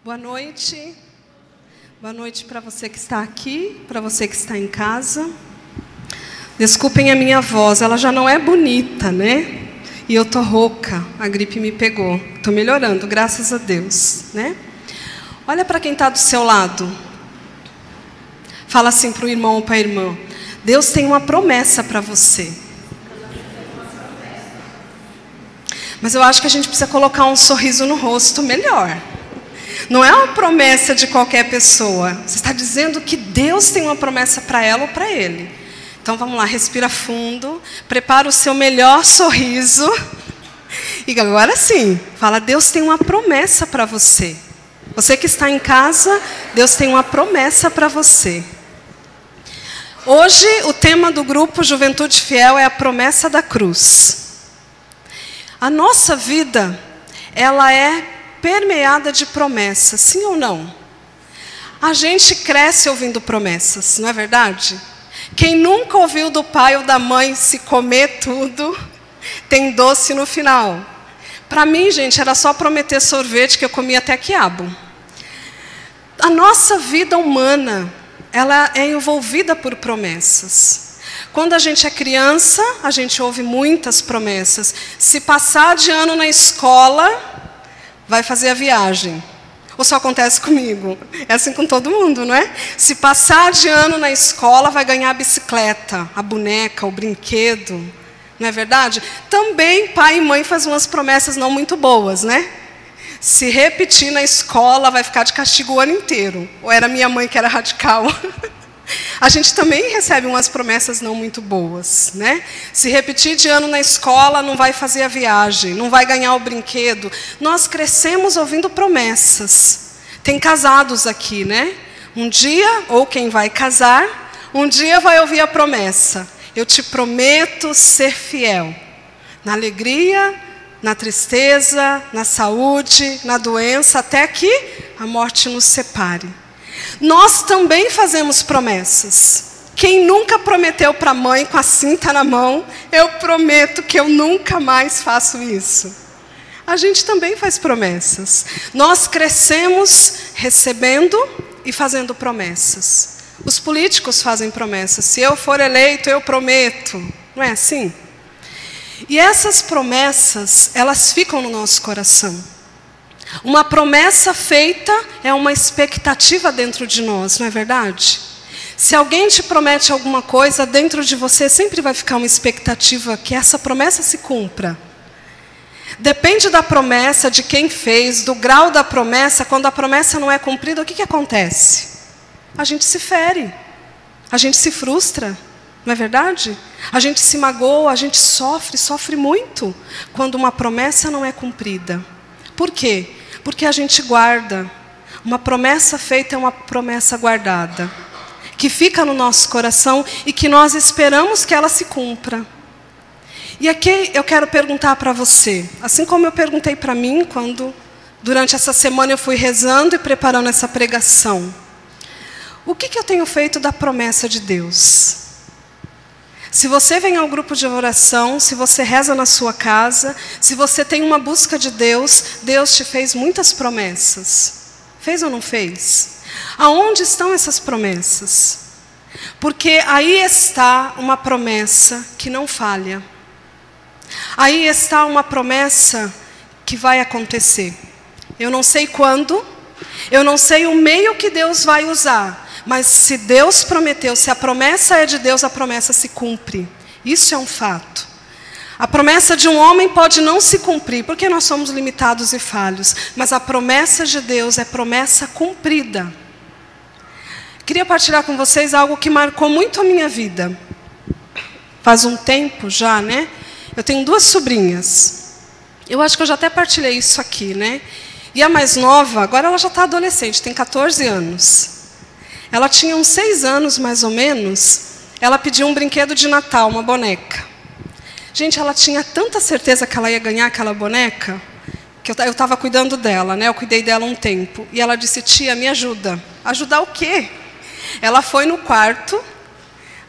Boa noite. Boa noite para você que está aqui, para você que está em casa. Desculpem a minha voz, ela já não é bonita, né? E eu tô rouca, a gripe me pegou. Tô melhorando, graças a Deus, né? Olha para quem está do seu lado. Fala assim para o irmão ou para a irmã: Deus tem uma promessa para você. Mas eu acho que a gente precisa colocar um sorriso no rosto melhor. Não é uma promessa de qualquer pessoa. Você está dizendo que Deus tem uma promessa para ela ou para ele. Então vamos lá, respira fundo, prepara o seu melhor sorriso. E agora sim, fala: Deus tem uma promessa para você. Você que está em casa, Deus tem uma promessa para você. Hoje o tema do grupo Juventude Fiel é a promessa da cruz. A nossa vida, ela é permeada de promessas, sim ou não? A gente cresce ouvindo promessas, não é verdade? Quem nunca ouviu do pai ou da mãe: se comer tudo, tem doce no final? Para mim, gente, era só prometer sorvete que eu comia até quiabo. A nossa vida humana, ela é envolvida por promessas. Quando a gente é criança, a gente ouve muitas promessas. Se passar de ano na escola, vai fazer a viagem. Ou só acontece comigo? É assim com todo mundo, não é? Se passar de ano na escola, vai ganhar a bicicleta, a boneca, o brinquedo. Não é verdade? Também pai e mãe fazem umas promessas não muito boas, né? Se repetir na escola, vai ficar de castigo o ano inteiro. Ou era minha mãe que era radical? A gente também recebe umas promessas não muito boas, né? Se repetir de ano na escola, não vai fazer a viagem, não vai ganhar o brinquedo. Nós crescemos ouvindo promessas. Tem casados aqui, né? Um dia, ou quem vai casar, um dia vai ouvir a promessa: eu te prometo ser fiel. Na alegria, na tristeza, na saúde, na doença, até que a morte nos separe. Nós também fazemos promessas. Quem nunca prometeu para a mãe com a cinta na mão: eu prometo que eu nunca mais faço isso? A gente também faz promessas. Nós crescemos recebendo e fazendo promessas. Os políticos fazem promessas: se eu for eleito, eu prometo. Não é assim? E essas promessas, elas ficam no nosso coração. Uma promessa feita é uma expectativa dentro de nós, não é verdade? Se alguém te promete alguma coisa, dentro de você sempre vai ficar uma expectativa que essa promessa se cumpra. Depende da promessa, de quem fez, do grau da promessa. Quando a promessa não é cumprida, o que acontece? A gente se fere, a gente se frustra, não é verdade? A gente se magoa, a gente sofre muito quando uma promessa não é cumprida. Por quê? Porque a gente guarda. Uma promessa feita é uma promessa guardada, que fica no nosso coração e que nós esperamos que ela se cumpra. E aqui eu quero perguntar para você, assim como eu perguntei para mim, quando durante essa semana eu fui rezando e preparando essa pregação: o que eu tenho feito da promessa de Deus? Se você vem ao grupo de oração, se você reza na sua casa, se você tem uma busca de Deus, Deus te fez muitas promessas. Fez ou não fez? Aonde estão essas promessas? Porque aí está uma promessa que não falha. Aí está uma promessa que vai acontecer. Eu não sei quando, eu não sei o meio que Deus vai usar. Mas se Deus prometeu, se a promessa é de Deus, a promessa se cumpre. Isso é um fato. A promessa de um homem pode não se cumprir, porque nós somos limitados e falhos. Mas a promessa de Deus é promessa cumprida. Queria partilhar com vocês algo que marcou muito a minha vida. Faz um tempo já, né? Eu tenho 2 sobrinhas. Eu acho que eu já até partilhei isso aqui, né? E a mais nova, agora ela já está adolescente, tem 14 anos. Ela tinha uns 6 anos, mais ou menos. Ela pediu um brinquedo de Natal, uma boneca. Gente, ela tinha tanta certeza que ela ia ganhar aquela boneca, que eu estava cuidando dela, né? Eu cuidei dela um tempo. E ela disse: tia, me ajuda. Ajudar o quê? Ela foi no quarto,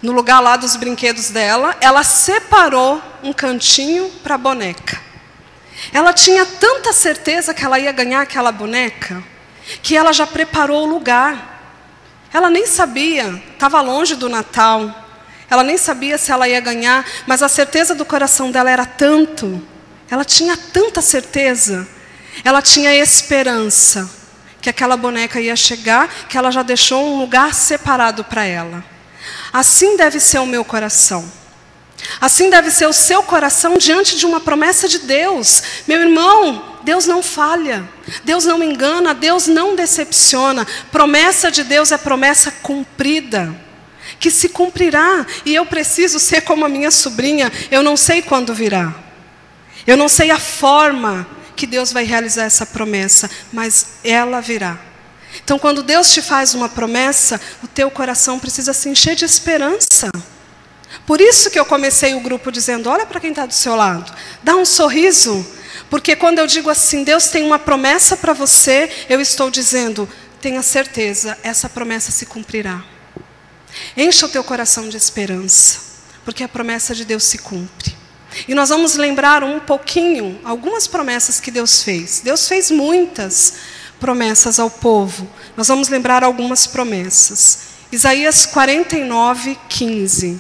no lugar lá dos brinquedos dela, ela separou um cantinho para a boneca. Ela tinha tanta certeza que ela ia ganhar aquela boneca, que ela já preparou o lugar. Ela nem sabia, estava longe do Natal, ela nem sabia se ela ia ganhar, mas a certeza do coração dela era tanto, ela tinha tanta certeza, ela tinha esperança que aquela boneca ia chegar, que ela já deixou um lugar separado para ela. Assim deve ser o meu coração. Assim deve ser o seu coração diante de uma promessa de Deus. Meu irmão, Deus não falha, Deus não engana, Deus não decepciona. Promessa de Deus é promessa cumprida, que se cumprirá. E eu preciso ser como a minha sobrinha, eu não sei quando virá. Eu não sei a forma que Deus vai realizar essa promessa, mas ela virá. Então, quando Deus te faz uma promessa, o teu coração precisa se encher de esperança. Por isso que eu comecei o grupo dizendo, olha para quem está do seu lado, dá um sorriso. Porque quando eu digo assim, Deus tem uma promessa para você, eu estou dizendo, tenha certeza, essa promessa se cumprirá. Encha o teu coração de esperança, porque a promessa de Deus se cumpre. E nós vamos lembrar um pouquinho, algumas promessas que Deus fez. Deus fez muitas promessas ao povo. Nós vamos lembrar algumas promessas. Isaías 49, 15.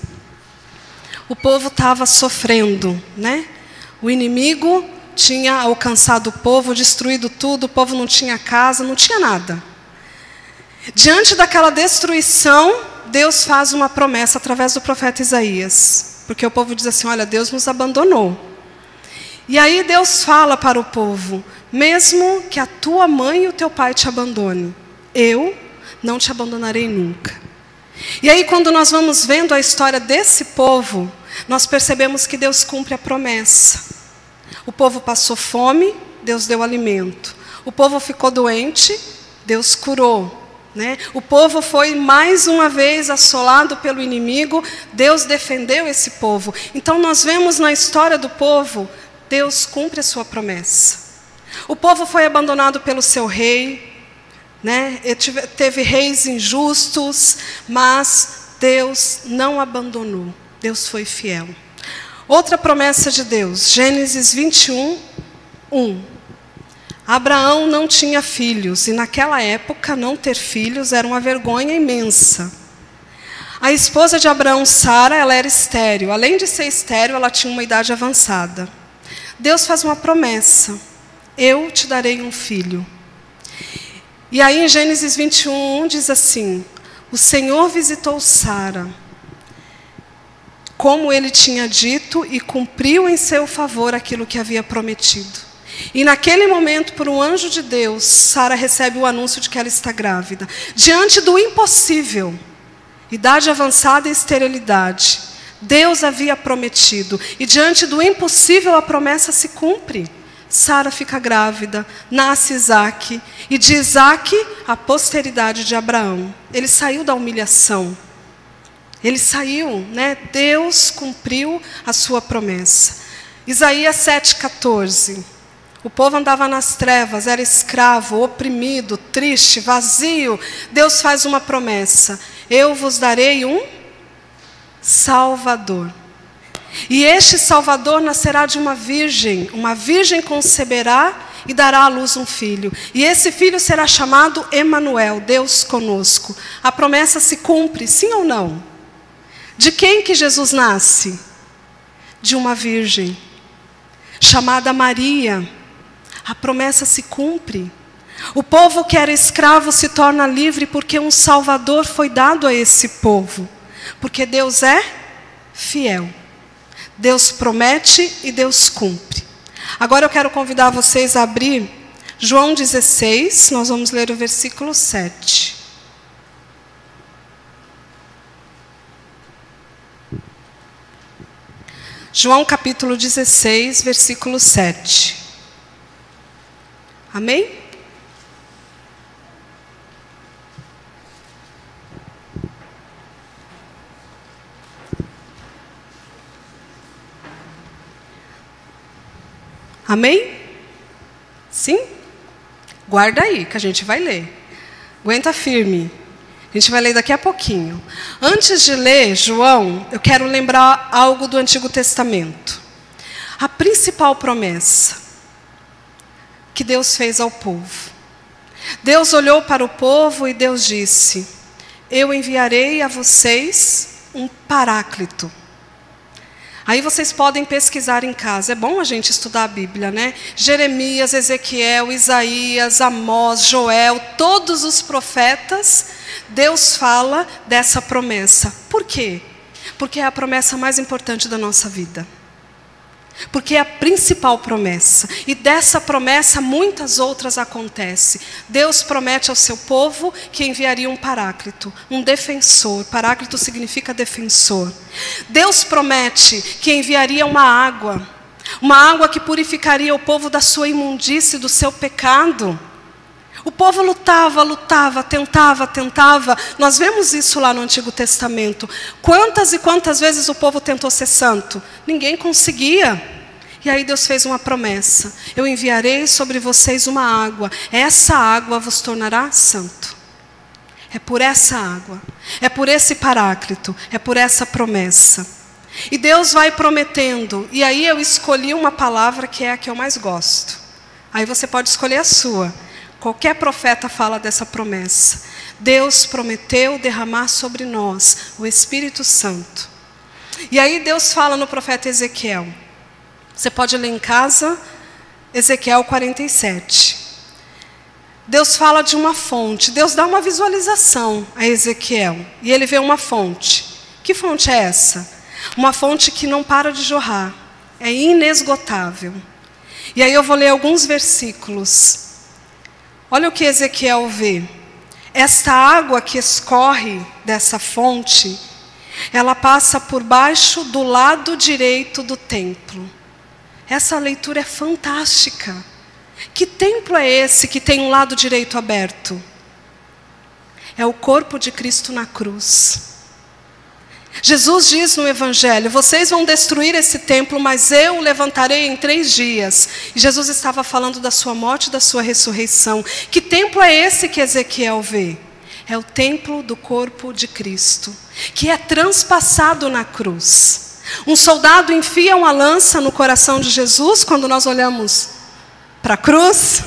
O povo estava sofrendo, né? O inimigo tinha alcançado o povo, destruído tudo, o povo não tinha casa, não tinha nada. Diante daquela destruição, Deus faz uma promessa através do profeta Isaías. Porque o povo diz assim, olha, Deus nos abandonou. E aí Deus fala para o povo, mesmo que a tua mãe e o teu pai te abandone, eu não te abandonarei nunca. E aí quando nós vamos vendo a história desse povo, nós percebemos que Deus cumpre a promessa. O povo passou fome, Deus deu alimento. O povo ficou doente, Deus curou. Né? O povo foi mais uma vez assolado pelo inimigo, Deus defendeu esse povo. Então nós vemos na história do povo, Deus cumpre a sua promessa. O povo foi abandonado pelo seu rei, né? Teve reis injustos, mas Deus não abandonou, Deus foi fiel. Outra promessa de Deus, Gênesis 21, 1. Abraão não tinha filhos, e naquela época não ter filhos era uma vergonha imensa. A esposa de Abraão, Sara, ela era estéril. Além de ser estéril, ela tinha uma idade avançada. Deus faz uma promessa, eu te darei um filho. E aí em Gênesis 21, 1 diz assim, o Senhor visitou Sara, como ele tinha dito, e cumpriu em seu favor aquilo que havia prometido. E naquele momento, por um anjo de Deus, Sara recebe o anúncio de que ela está grávida. Diante do impossível, idade avançada e esterilidade, Deus havia prometido. E diante do impossível, a promessa se cumpre. Sara fica grávida, nasce Isaque, e de Isaque, a posteridade de Abraão. Ele saiu da humilhação. Ele saiu, né? Deus cumpriu a sua promessa. Isaías 7,14. O povo andava nas trevas, era escravo, oprimido, triste, vazio. Deus faz uma promessa. Eu vos darei um Salvador. E este Salvador nascerá de uma virgem conceberá e dará à luz um filho. E esse filho será chamado Emanuel, Deus conosco. A promessa se cumpre, sim ou não? De quem que Jesus nasce? De uma virgem, chamada Maria. A promessa se cumpre. O povo que era escravo se torna livre porque um Salvador foi dado a esse povo. Porque Deus é fiel. Deus promete e Deus cumpre. Agora eu quero convidar vocês a abrir João 16, nós vamos ler o versículo 7. João capítulo 16, versículo 7. Amém? Amém? Sim? Guarda aí, que a gente vai ler. Aguenta firme. A gente vai ler daqui a pouquinho. Antes de ler João, eu quero lembrar algo do Antigo Testamento. A principal promessa que Deus fez ao povo. Deus olhou para o povo e Deus disse: eu enviarei a vocês um paráclito. Aí vocês podem pesquisar em casa. É bom a gente estudar a Bíblia, né? Jeremias, Ezequiel, Isaías, Amós, Joel, todos os profetas, Deus fala dessa promessa. Por quê? Porque é a promessa mais importante da nossa vida. Porque é a principal promessa. E dessa promessa muitas outras acontecem. Deus promete ao seu povo que enviaria um paráclito, um defensor. Paráclito significa defensor. Deus promete que enviaria uma água que purificaria o povo da sua imundície, do seu pecado. O povo lutava, tentava. Nós vemos isso lá no Antigo Testamento. Quantas e quantas vezes o povo tentou ser santo? Ninguém conseguia. E aí Deus fez uma promessa: eu enviarei sobre vocês uma água. Essa água vos tornará santo. É por essa água, é por esse paráclito, é por essa promessa. E Deus vai prometendo. E aí eu escolhi uma palavra que é a que eu mais gosto. Aí você pode escolher a sua. Qualquer profeta fala dessa promessa. Deus prometeu derramar sobre nós o Espírito Santo. E aí Deus fala no profeta Ezequiel. Você pode ler em casa, Ezequiel 47. Deus fala de uma fonte. Deus dá uma visualização a Ezequiel. E ele vê uma fonte. Que fonte é essa? Uma fonte que não para de jorrar. É inesgotável. E aí eu vou ler alguns versículos. Olha o que Ezequiel vê. Esta água que escorre dessa fonte, ela passa por baixo do lado direito do templo. Essa leitura é fantástica. Que templo é esse que tem um lado direito aberto? É o corpo de Cristo na cruz. Jesus diz no Evangelho: vocês vão destruir esse templo, mas eu o levantarei em 3 dias. E Jesus estava falando da sua morte e da sua ressurreição. Que templo é esse que Ezequiel vê? É o templo do corpo de Cristo, que é transpassado na cruz. Um soldado enfia uma lança no coração de Jesus. Quando nós olhamos para a cruz,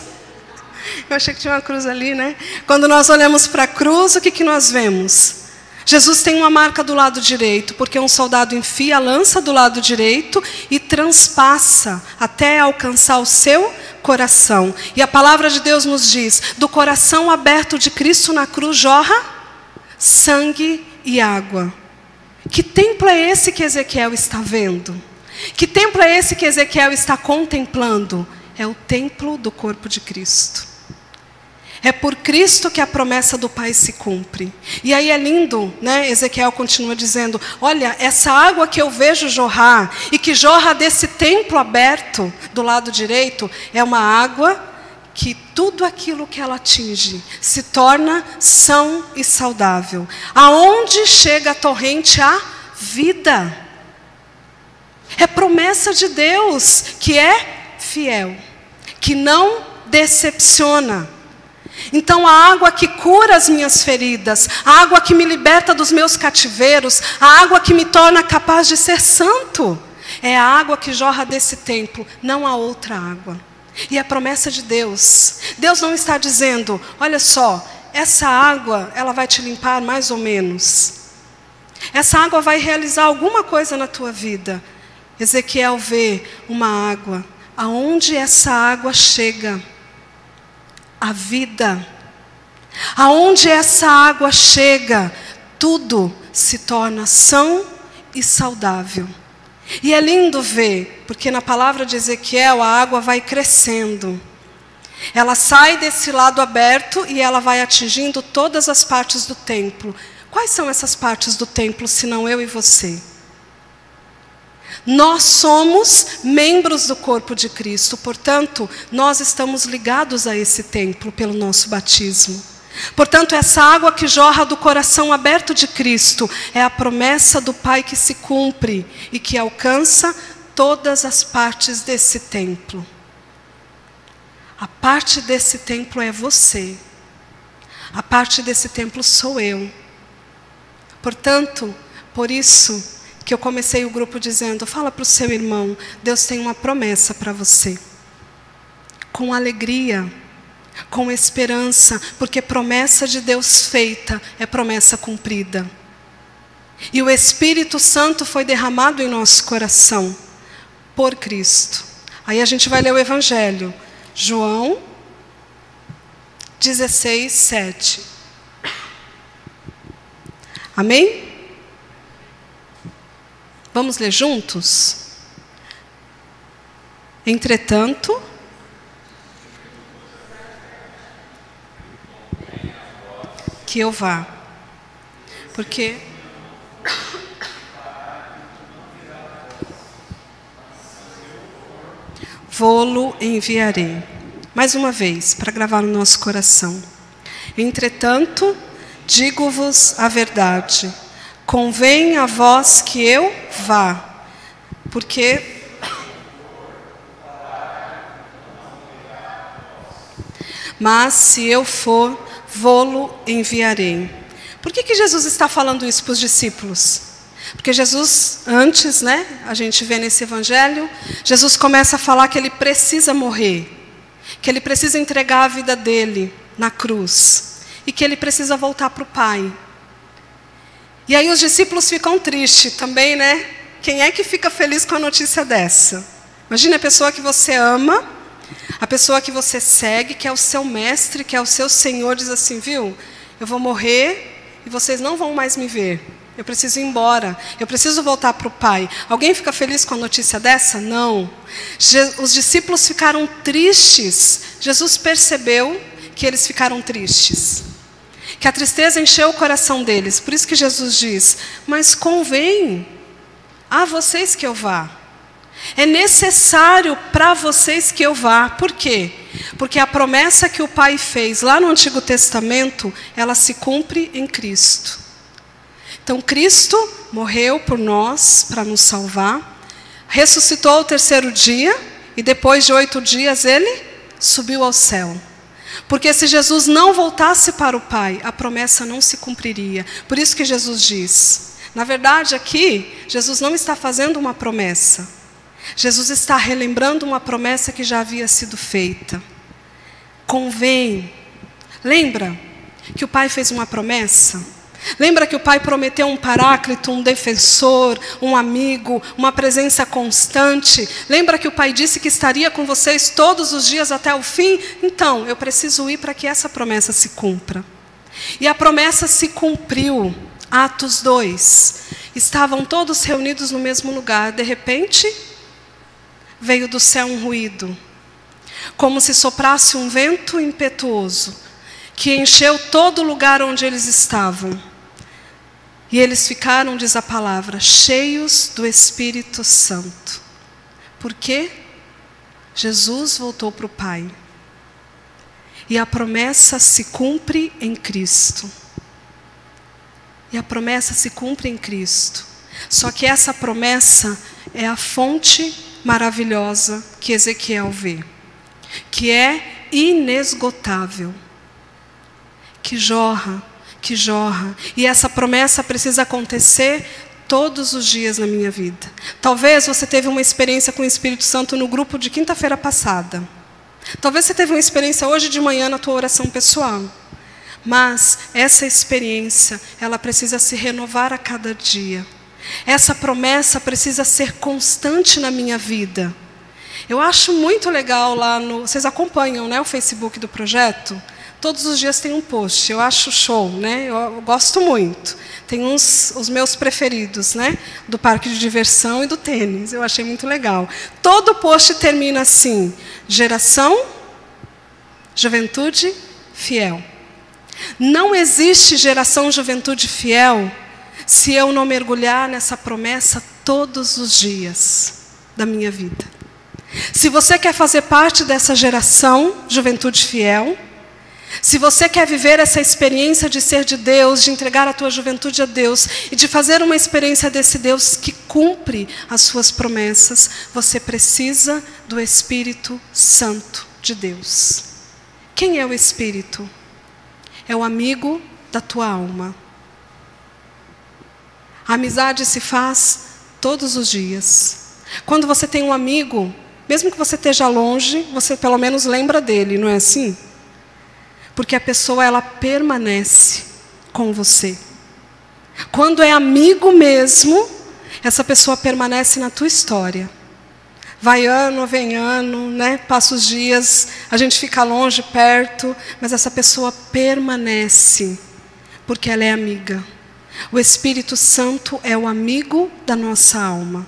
eu achei que tinha uma cruz ali, né? Quando nós olhamos para a cruz, o que nós vemos? Jesus tem uma marca do lado direito, porque um soldado enfia a lança do lado direito e transpassa até alcançar o seu coração. E a palavra de Deus nos diz: do coração aberto de Cristo na cruz jorra sangue e água. Que templo é esse que Ezequiel está vendo? Que templo é esse que Ezequiel está contemplando? É o templo do corpo de Cristo. É por Cristo que a promessa do Pai se cumpre. E aí é lindo, né? Ezequiel continua dizendo: olha, essa água que eu vejo jorrar, e que jorra desse templo aberto do lado direito, é uma água que tudo aquilo que ela atinge se torna são e saudável. Aonde chega a torrente, há vida. É promessa de Deus, que é fiel, que não decepciona. Então a água que cura as minhas feridas, a água que me liberta dos meus cativeiros, a água que me torna capaz de ser santo, é a água que jorra desse templo, não há outra água. E é a promessa de Deus. Deus não está dizendo: olha só, essa água ela vai te limpar mais ou menos. Essa água vai realizar alguma coisa na tua vida. Ezequiel vê uma água, aonde essa água chega, a vida. Aonde essa água chega, tudo se torna são e saudável. E é lindo ver, porque na palavra de Ezequiel a água vai crescendo. Ela sai desse lado aberto e ela vai atingindo todas as partes do templo. Quais são essas partes do templo, senão eu e você? Nós somos membros do corpo de Cristo, portanto, nós estamos ligados a esse templo pelo nosso batismo. Portanto, essa água que jorra do coração aberto de Cristo é a promessa do Pai que se cumpre e que alcança todas as partes desse templo. A parte desse templo é você. A parte desse templo sou eu. Portanto, por isso que eu comecei o grupo dizendo: fala para o seu irmão, Deus tem uma promessa para você. Com alegria, com esperança, porque promessa de Deus feita é promessa cumprida. E o Espírito Santo foi derramado em nosso coração por Cristo. Aí a gente vai ler o Evangelho. João 16, 7. Amém? Vamos ler juntos? Entretanto, que eu vá, porque vou-lo enviarei. Mais uma vez, para gravar no nosso coração. Entretanto, digo-vos a verdade, convém a vós que eu vá, porque mas se eu for, vou-lo enviarei. Por que Jesus está falando isso para os discípulos? Porque Jesus, antes, a gente vê nesse evangelho, Jesus começa a falar que ele precisa morrer, que ele precisa entregar a vida dele na cruz, e que ele precisa voltar para o Pai. E aí os discípulos ficam tristes também, Quem é que fica feliz com a notícia dessa? Imagina a pessoa que você ama, a pessoa que você segue, que é o seu mestre, que é o seu Senhor, diz assim, viu? Eu vou morrer e vocês não vão mais me ver. Eu preciso ir embora, eu preciso voltar para o Pai. Alguém fica feliz com a notícia dessa? Não. Os discípulos ficaram tristes. Jesus percebeu que eles ficaram tristes, que a tristeza encheu o coração deles. Por isso que Jesus diz, mas convém a vocês que eu vá. É necessário para vocês que eu vá. Por quê? Porque a promessa que o Pai fez lá no Antigo Testamento, ela se cumpre em Cristo. Então Cristo morreu por nós para nos salvar, ressuscitou ao terceiro dia e depois de 8 dias ele subiu ao céu. Porque se Jesus não voltasse para o Pai, a promessa não se cumpriria. Por isso que Jesus diz, na verdade aqui, Jesus não está fazendo uma promessa. Jesus está relembrando uma promessa que já havia sido feita. Convém. Lembra que o Pai fez uma promessa? Lembra que o Pai prometeu um paráclito, um defensor, um amigo, uma presença constante? Lembra que o Pai disse que estaria com vocês todos os dias até o fim? Então, eu preciso ir para que essa promessa se cumpra. E a promessa se cumpriu. Atos 2. Estavam todos reunidos no mesmo lugar. De repente, veio do céu um ruído, como se soprasse um vento impetuoso, que encheu todo o lugar onde eles estavam. E eles ficaram, diz a palavra, cheios do Espírito Santo. Por quê? Jesus voltou para o Pai. E a promessa se cumpre em Cristo. E a promessa se cumpre em Cristo. Só que essa promessa é a fonte maravilhosa que Ezequiel vê, que é inesgotável, que jorra. E essa promessa precisa acontecer todos os dias na minha vida. Talvez você teve uma experiência com o Espírito Santo no grupo de quinta-feira passada. Talvez você teve uma experiência hoje de manhã na tua oração pessoal. Mas essa experiência, ela precisa se renovar a cada dia. Essa promessa precisa ser constante na minha vida. Eu acho muito legal lá no... Vocês acompanham, o Facebook do projeto? Todos os dias tem um post, eu acho show, eu gosto muito. Tem os meus preferidos, do parque de diversão e do tênis, eu achei muito legal. Todo post termina assim, geração, juventude, fiel. Não existe geração, juventude, fiel, se eu não mergulhar nessa promessa todos os dias da minha vida. Se você quer fazer parte dessa geração, juventude, fiel, se você quer viver essa experiência de ser de Deus, de entregar a tua juventude a Deus e de fazer uma experiência desse Deus que cumpre as suas promessas, você precisa do Espírito Santo de Deus. Quem é o Espírito? É o amigo da tua alma. A amizade se faz todos os dias. Quando você tem um amigo, mesmo que você esteja longe, você pelo menos lembra dele, não é assim? Porque a pessoa, ela permanece com você. Quando é amigo mesmo, essa pessoa permanece na tua história. Vai ano, vem ano, né? Passa os dias, a gente fica longe, perto, mas essa pessoa permanece, porque ela é amiga. O Espírito Santo é o amigo da nossa alma.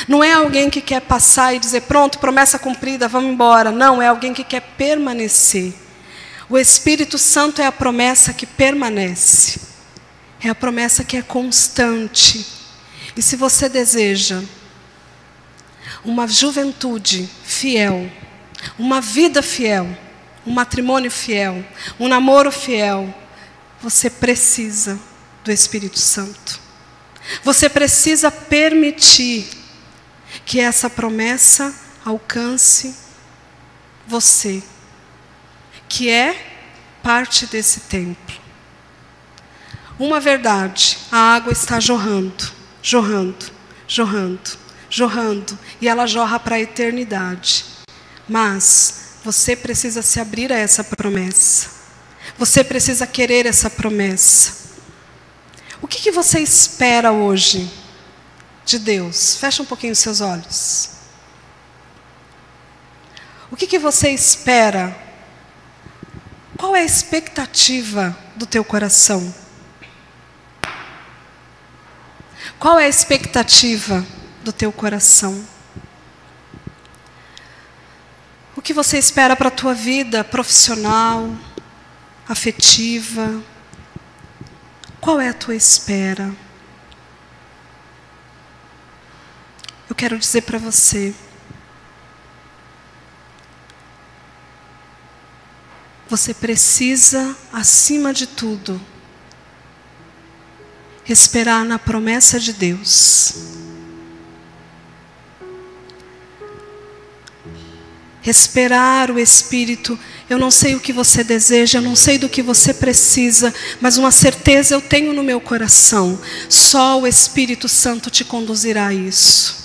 Não é alguém que quer passar e dizer, pronto, promessa cumprida, vamos embora. Não, é alguém que quer permanecer. O Espírito Santo é a promessa que permanece. É a promessa que é constante. E se você deseja uma juventude fiel, uma vida fiel, um matrimônio fiel, um namoro fiel, você precisa do Espírito Santo. Você precisa permitir que essa promessa alcance você, que é parte desse templo. Uma verdade, a água está jorrando, jorrando, jorrando, jorrando, e ela jorra para a eternidade. Mas você precisa se abrir a essa promessa. Você precisa querer essa promessa. O que você espera hoje de Deus? Fecha um pouquinho os seus olhos. O que você espera? Qual é a expectativa do teu coração? Qual é a expectativa do teu coração? O que você espera para a tua vida profissional, afetiva? Qual é a tua espera? Eu quero dizer para você, você precisa, acima de tudo, esperar na promessa de Deus. Esperar o Espírito. Eu não sei o que você deseja, eu não sei do que você precisa, mas uma certeza eu tenho no meu coração: só o Espírito Santo te conduzirá a isso.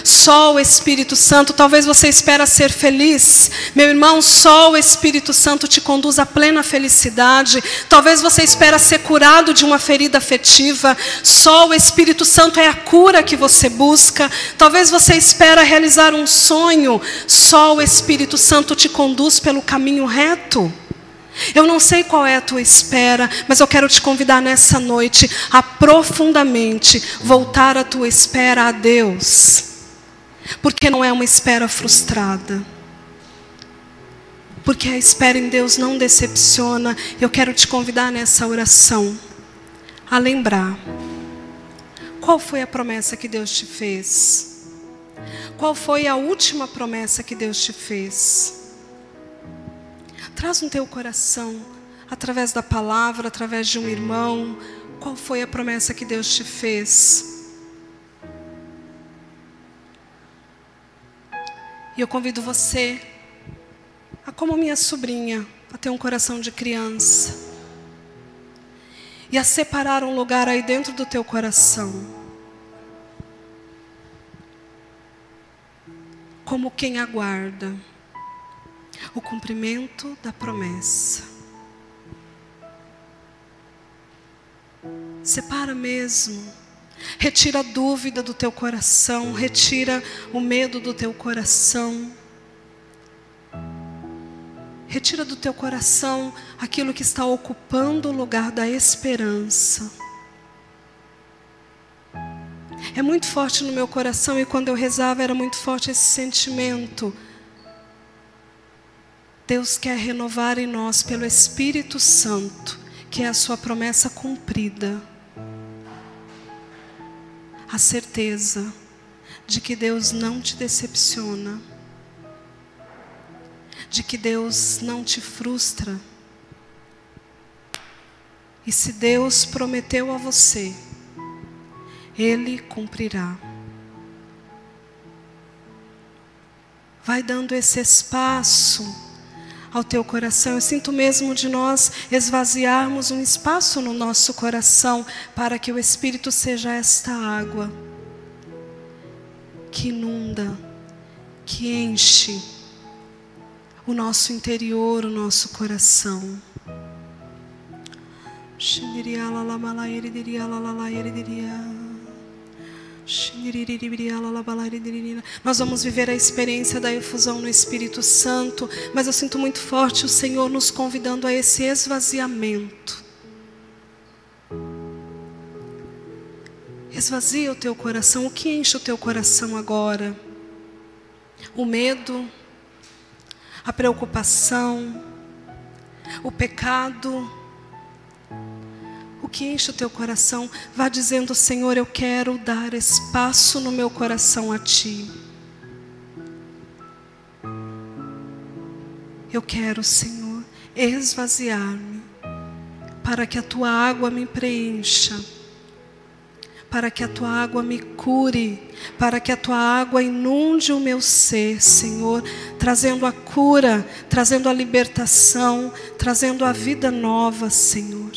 Só o Espírito Santo. Talvez você espera ser feliz. Meu irmão, só o Espírito Santo te conduz à plena felicidade. Talvez você espera ser curado de uma ferida afetiva. Só o Espírito Santo é a cura que você busca. Talvez você espera realizar um sonho. Só o Espírito Santo te conduz pelo caminho reto. Eu não sei qual é a tua espera, mas eu quero te convidar nessa noite a profundamente voltar a tua espera a Deus. Porque não é uma espera frustrada. Porque a espera em Deus não decepciona. Eu quero te convidar nessa oração a lembrar: qual foi a promessa que Deus te fez? Qual foi a última promessa que Deus te fez? Traz no teu coração, através da palavra, através de um irmão, qual foi a promessa que Deus te fez? E eu convido você, a como minha sobrinha, a ter um coração de criança. E a separar um lugar aí dentro do teu coração. Como quem aguarda o cumprimento da promessa. Separa mesmo. Retira a dúvida do teu coração. Retira o medo do teu coração. Retira do teu coração aquilo que está ocupando o lugar da esperança. É muito forte no meu coração, e quando eu rezava era muito forte esse sentimento. Deus quer renovar em nós pelo Espírito Santo, que é a sua promessa cumprida, a certeza de que Deus não te decepciona, de que Deus não te frustra. E se Deus prometeu a você, Ele cumprirá. Vai dando esse espaço ao teu coração. Eu sinto mesmo de nós esvaziarmos um espaço no nosso coração para que o Espírito seja esta água que inunda, que enche o nosso interior, o nosso coração. Nós vamos viver a experiência da efusão no Espírito Santo, mas eu sinto muito forte o Senhor nos convidando a esse esvaziamento. Esvazia o teu coração. O que enche o teu coração agora? O medo, a preocupação, o pecado. O que enche o teu coração? Vá dizendo: Senhor, eu quero dar espaço no meu coração a Ti. Eu quero, Senhor, esvaziar-me, para que a Tua água me preencha, para que a Tua água me cure, para que a Tua água inunde o meu ser, Senhor, trazendo a cura, trazendo a libertação, trazendo a vida nova, Senhor.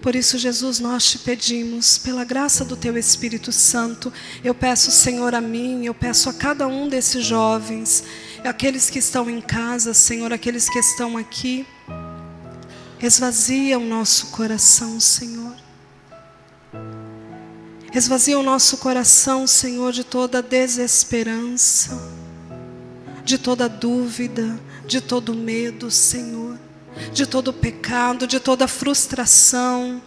Por isso, Jesus, nós te pedimos, pela graça do Teu Espírito Santo, eu peço, Senhor, a mim, eu peço a cada um desses jovens, aqueles que estão em casa, Senhor, aqueles que estão aqui, esvazia o nosso coração, Senhor. Esvazia o nosso coração, Senhor, de toda desesperança, de toda dúvida, de todo medo, Senhor, de todo pecado, de toda frustração.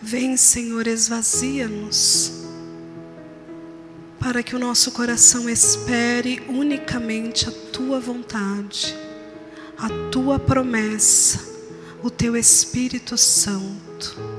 Vem, Senhor, esvazia-nos, para que o nosso coração espere unicamente a Tua vontade, a Tua promessa, o Teu Espírito Santo.